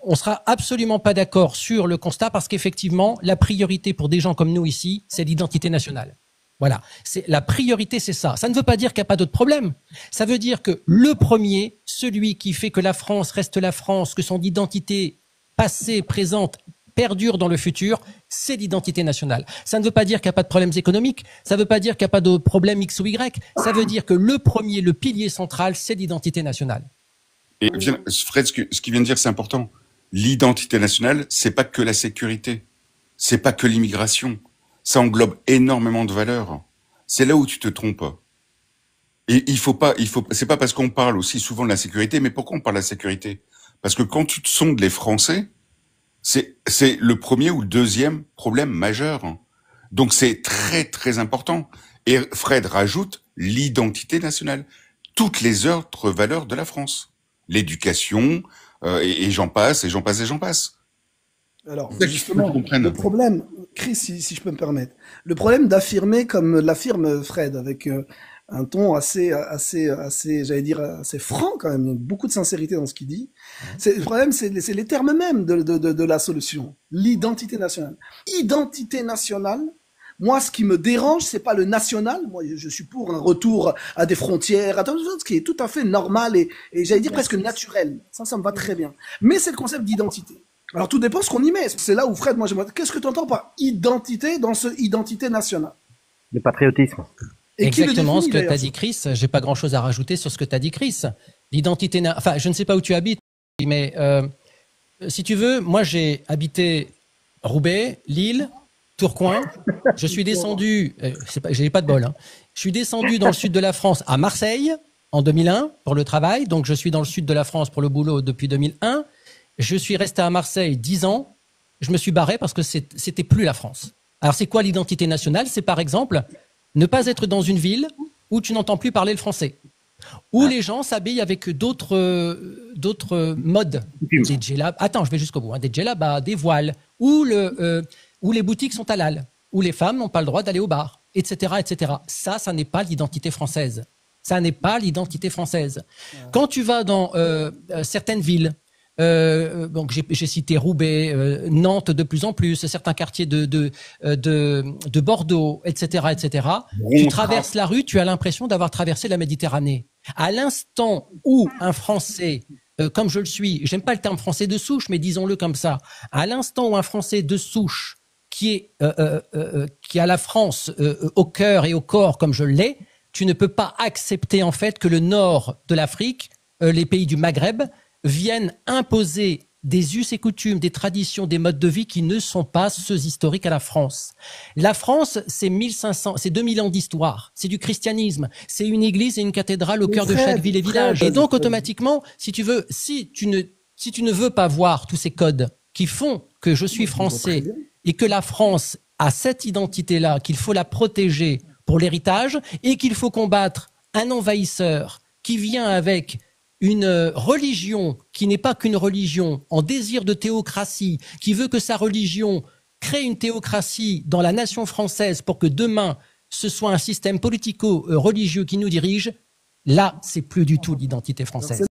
on sera absolument pas d'accord sur le constat parce qu'effectivement, la priorité pour des gens comme nous ici, c'est l'identité nationale. Voilà, la priorité, c'est ça. Ça ne veut pas dire qu'il n'y a pas d'autres problèmes. Ça veut dire que le premier, celui qui fait que la France reste la France, que son identité passée, présente, perdure dans le futur, c'est l'identité nationale. Ça ne veut pas dire qu'il n'y a pas de problèmes économiques, ça ne veut pas dire qu'il n'y a pas de problème X ou Y, ça veut dire que le premier, le pilier central, c'est l'identité nationale. Et Fred, ce qu'il vient de dire, c'est important. L'identité nationale, c'est pas que la sécurité, c'est pas que l'immigration. Ça englobe énormément de valeurs. C'est là où tu te trompes. Et c'est pas parce qu'on parle aussi souvent de la sécurité, mais pourquoi on parle de la sécurité? Parce que quand tu te sondes les Français, c'est le premier ou le deuxième problème majeur. Donc c'est très très important. Et Fred rajoute l'identité nationale, toutes les autres valeurs de la France, l'éducation, et j'en passe, et j'en passe, et j'en passe. Alors, justement, le problème, Chris, si je peux me permettre, le problème d'affirmer comme l'affirme Fred, avec un ton assez, j'allais dire, assez franc quand même, beaucoup de sincérité dans ce qu'il dit. Le problème, c'est les termes mêmes de la solution. L'identité nationale. Identité nationale. Moi, ce qui me dérange, c'est pas le national. Moi, je suis pour un retour à des frontières, ce qui est tout à fait normal et j'allais dire presque naturel. Ça me va très bien. Mais c'est le concept d'identité. Alors, tout dépend ce qu'on y met. C'est là où, Fred, moi, j'aimerais... Qu'est-ce que tu entends par identité dans ce identité nationale? Le patriotisme. Et exactement ce que tu as dit, Chris. J'ai pas grand-chose à rajouter sur ce que tu as dit, Chris. L'identité... Enfin, je ne sais pas où tu habites, mais si tu veux, moi, j'ai habité Roubaix, Lille, Tourcoing. Je suis descendu... j'ai pas de bol, hein. Je suis descendu dans le sud de la France, à Marseille, en 2001, pour le travail. Donc, je suis dans le sud de la France pour le boulot depuis 2001. Je suis resté à Marseille 10 ans. Je me suis barré parce que c'était plus la France. Alors, c'est quoi l'identité nationale? C'est par exemple ne pas être dans une ville où tu n'entends plus parler le français, où les gens s'habillent avec d'autres modes. Des djellabas. Attends, je vais jusqu'au bout. Hein. Des djellabas, des voiles, où les boutiques sont halal, où les femmes n'ont pas le droit d'aller au bar, etc., etc. Ça n'est pas l'identité française. Ça n'est pas l'identité française. Quand tu vas dans certaines villes, donc j'ai cité Roubaix, Nantes de plus en plus, certains quartiers de Bordeaux, etc., etc. Tu traverses la rue, tu as l'impression d'avoir traversé la Méditerranée. À l'instant où un Français, comme je le suis, j'aime pas le terme français de souche, mais disons-le comme ça, à l'instant où un Français de souche qui a la France au cœur et au corps comme je l'ai, tu ne peux pas accepter en fait que le nord de l'Afrique, les pays du Maghreb, viennent imposer des us et coutumes, des traditions, des modes de vie qui ne sont pas ceux historiques à la France. La France, c'est 2000 ans d'histoire, c'est du christianisme, c'est une église et une cathédrale au cœur de chaque ville et village. Et donc, automatiquement, si tu ne veux pas voir tous ces codes qui font que je suis français et que la France a cette identité-là, qu'il faut la protéger pour l'héritage et qu'il faut combattre un envahisseur qui vient avec une religion qui n'est pas qu'une religion en désir de théocratie, qui veut que sa religion crée une théocratie dans la nation française pour que demain, ce soit un système politico-religieux qui nous dirige, là, c'est plus du tout l'identité française.